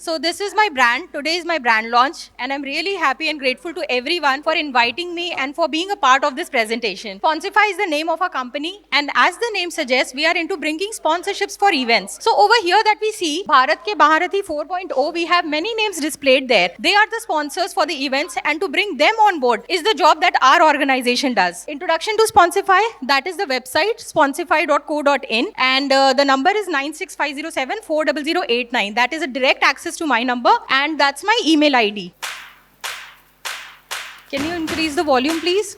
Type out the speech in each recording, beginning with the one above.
So this is my brand. Today is my brand launch, and I'm really happy and grateful to everyone for inviting me and for being a part of this presentation. Sponsify is the name of our company, and as the name suggests, we are into bringing sponsorships for events. So over here that we see Bharat Ke Bharati 4.0, we have many names displayed there. They are the sponsors for the events, and to bring them on board is the job that our organization does. Introduction to Sponsify, that is the website sponsify.co.in, and the number is 96507 40089. That is a direct access to my number, and that's my email ID. Can you increase the volume, please?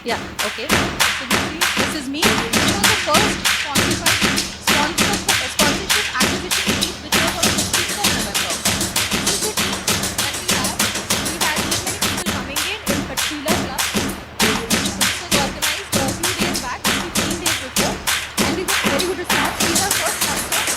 Yeah, okay. So this is me. This was the first sponsorship acquisition meet, which was on 15th of November. This is the team that we have. We've had many people coming in Patchila Club. This was organized a few days back, 15 days before, and we got very good response. These are first sponsors.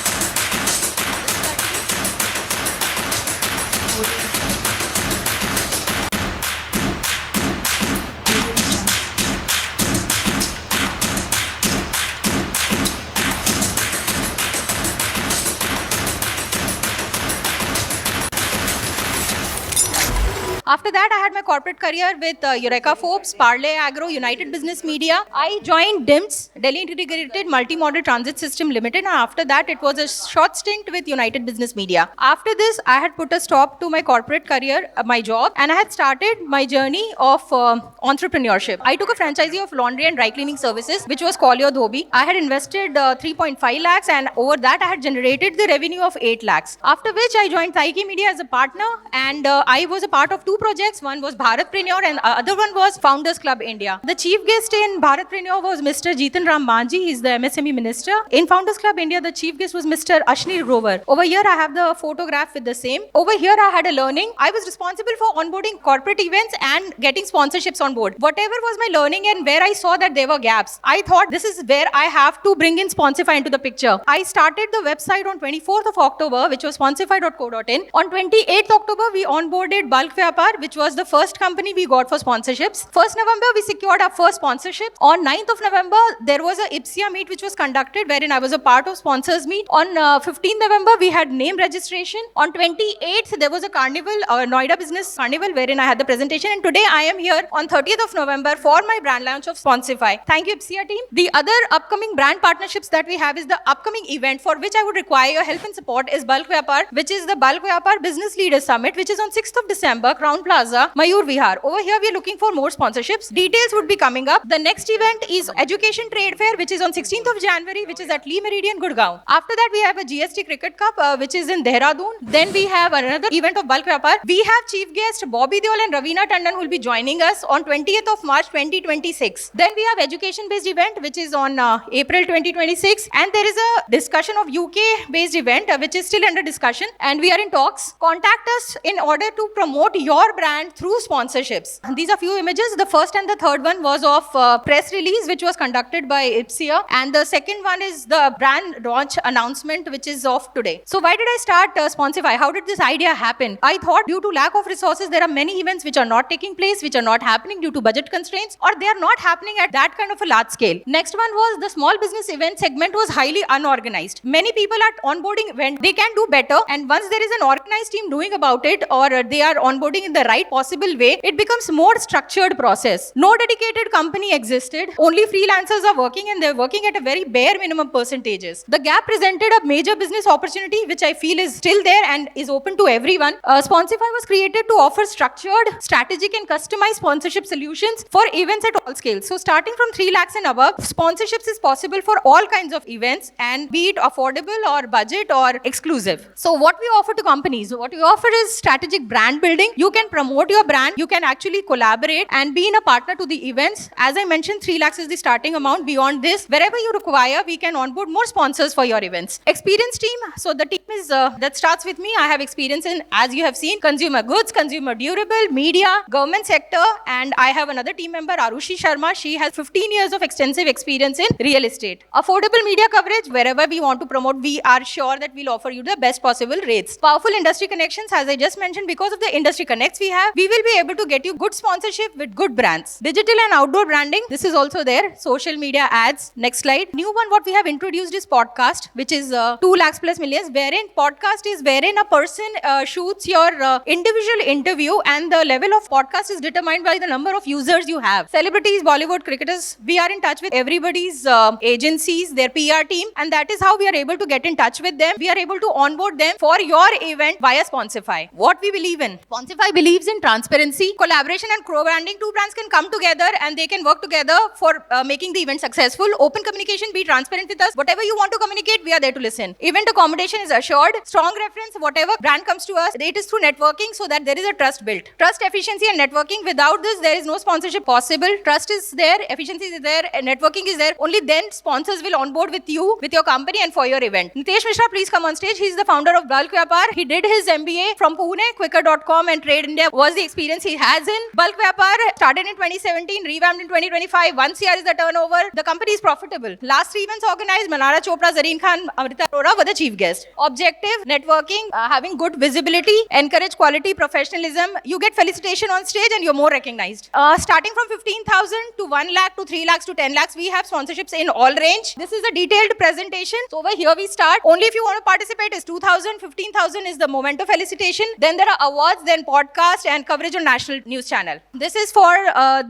After that, I had my corporate career with Eureka Forbes, Parley Agro, United Business Media. I joined DIMTS, Delhi Integrated Multi-Modal Transit System Limited, and after that, it was a short stint with United Business Media. After this, I had put a stop to my corporate career, my job, and I had started my journey of entrepreneurship. I took a franchisee of laundry and dry cleaning services, which was Collier Dhobi. I had invested 3.5 lakhs, and over that, I had generated the revenue of 8 lakhs. After which, I joined Taiki Media as a partner, and I was a part of two projects. One was Bharatpreneur and other one was Founders Club India. The chief guest in Bharatpreneur was Mr. Jitan Ram Manji. He's the MSME minister. In Founders Club India, the chief guest was Mr. Ashni Grover. Over here, I have the photograph with the same. Over here, I had a learning. I was responsible for onboarding corporate events and getting sponsorships on board. Whatever was my learning and where I saw that there were gaps, I thought this is where I have to bring in Sponsify into the picture. I started the website on 24th of October, which was sponsify.co.in. On 28th October, we onboarded Bulk Vyapar, which was the first company we got for sponsorships. 1st November, we secured our first sponsorship. On 9th of November, there was a IPSIA meet which was conducted wherein I was a part of sponsors meet. On 15th November, we had name registration. On 28th, there was a carnival, Noida Business Carnival, wherein I had the presentation. And today I am here on 30th of November for my brand launch of Sponsify. Thank you, IPSIA team. The other upcoming brand partnerships that we have is the upcoming event for which I would require your help and support is Bulk Vyapar, which is the Bulk Vyapar Business Leaders Summit, which is on 6th of December, Crown Plaza, Mayur Vihar. Over here, we are looking for more sponsorships. Details would be coming up. The next event is Education Trade Fair, which is on 16th of January, which is at Lee Meridian, Gurgaon. After that, we have a GST Cricket Cup, which is in Dehradun. Then we have another event of Bulk Vyapar. We have chief guest Bobby Deol and Ravina Tandon who will be joining us on 20th of March 2026. Then we have education-based event, which is on April 2026. And there is a discussion of UK-based event, which is still under discussion. And we are in talks. Contact us in order to promote your brand through sponsorships. These are few images. The first and the third one was of press release, which was conducted by IPSIA. And the second one is the brand launch announcement, which is of today. So why did I start Sponsify? How did this idea happen? I thought due to lack of resources, there are many events which are not taking place, which are not happening due to budget constraints, or they are not happening at that kind of a large scale. Next one was the small business event segment was highly unorganized. Many people are onboarding event. They can do better. And once there is an organized team doing about it, or they are onboarding in the right possible way, it becomes more structured process. No dedicated company existed. Only freelancers are working and they're working at a very bare minimum percentages. The gap presented a major business opportunity, which I feel is still there and is open to everyone. Sponsify was created to offer structured, strategic and customized sponsorship solutions for events at all scales. So starting from 3 lakhs and above, sponsorships is possible for all kinds of events, and be it affordable or budget or exclusive. So what we offer to companies, what we offer is strategic brand building. You can promote your brand, you can actually collaborate and be in a partner to the events. As I mentioned, 3 lakhs is the starting amount. Beyond this, wherever you require, we can onboard more sponsors for your events. Experienced team. So the team is that starts with me. I have experience in, as you have seen, consumer goods, consumer durable, media, government sector, and I have another team member, Arushi Sharma. She has 15 years of extensive experience in real estate. Affordable media coverage. Wherever we want to promote, we are sure that we'll offer you the best possible rates. Powerful industry connections, as I just mentioned, because of the industry connections, Next we will be able to get you good sponsorship with good brands. Digital and outdoor branding, this is also there. Social media ads. Next slide. New one what we have introduced is podcast, which is 2 lakhs plus millions, wherein podcast is wherein a person shoots your individual interview, and the level of podcast is determined by the number of users you have. Celebrities, Bollywood, cricketers, we are in touch with everybody's agencies, their PR team, and that is how we are able to get in touch with them. We are able to onboard them for your event via Sponsify. What we believe in? Sponsify believes in transparency, collaboration and co-branding. Two brands can come together and they can work together for making the event successful. Open communication, be transparent with us. Whatever you want to communicate, we are there to listen. Event accommodation is assured. Strong reference, whatever brand comes to us, it is through networking so that there is a trust built. Trust, efficiency and networking. Without this, there is no sponsorship possible. Trust is there, efficiency is there, and networking is there. Only then sponsors will onboard with you, with your company and for your event. Nitesh Mishra, please come on stage. He is the founder of Bulk Vyapar. He did his MBA from Pune. Quicker.com and Trade India was the experience he has in. Bulk Vyapar started in 2017, revamped in 2025. 1 CR is the turnover. The company is profitable. Last 3 events organized, Manara Chopra, Zareen Khan, Amrita Arora were the chief guests. Objective, networking, having good visibility, encourage quality, professionalism. You get felicitation on stage and you're more recognized. Starting from 15,000 to 1 lakh to 3 lakhs to 10 lakhs, we have sponsorships in all range. This is a detailed presentation. So over here we start. Only if you want to participate is 2,000, 15,000 is the Momento felicitation. Then there are awards, then podcast and coverage on national news channel. This is for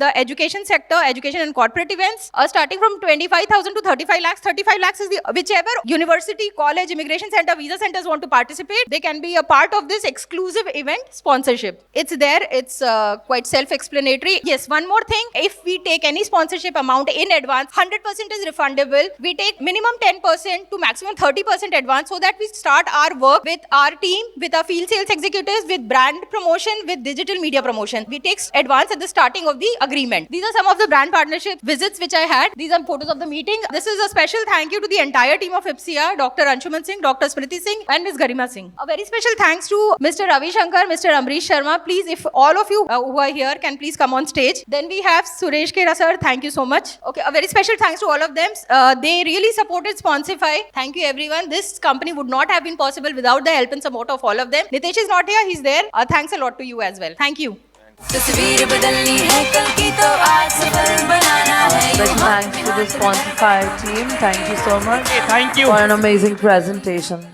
the education sector, education and corporate events. Starting from 25,000 to 35 lakhs. 35 lakhs is the whichever university, college, immigration center, visa centers want to participate, they can be a part of this exclusive event sponsorship. It's there. It's quite self-explanatory. Yes, one more thing. If we take any sponsorship amount in advance, 100% is refundable. We take minimum 10% to maximum 30% advance so that we start our work with our team, with our field sales executives, with brand promotion, with digital media promotion. We take advance at the starting of the agreement. These are some of the brand partnership visits which I had. These are photos of the meeting. This is a special thank you to the entire team of IPSIA, Dr. Anshuman Singh, Dr. Smriti Singh and Ms. Garima Singh. A very special thanks to Mr. Ravi Shankar, Mr. Amrish Sharma. Please, if all of you who are here can please come on stage. Then we have Suresh Kera sir. Thank you so much. Okay, a very special thanks to all of them. They really supported Sponsify. Thank you everyone. This company would not have been possible without the help and support of all of them. Nitesh is not here. He's there. Thanks a lot to you as well. Thank you. तस्वीर बदलनी है कल की तो आज सफल बनाना है. Big thanks to the Sponsify team. Thank you so much. Thank you for an amazing presentation.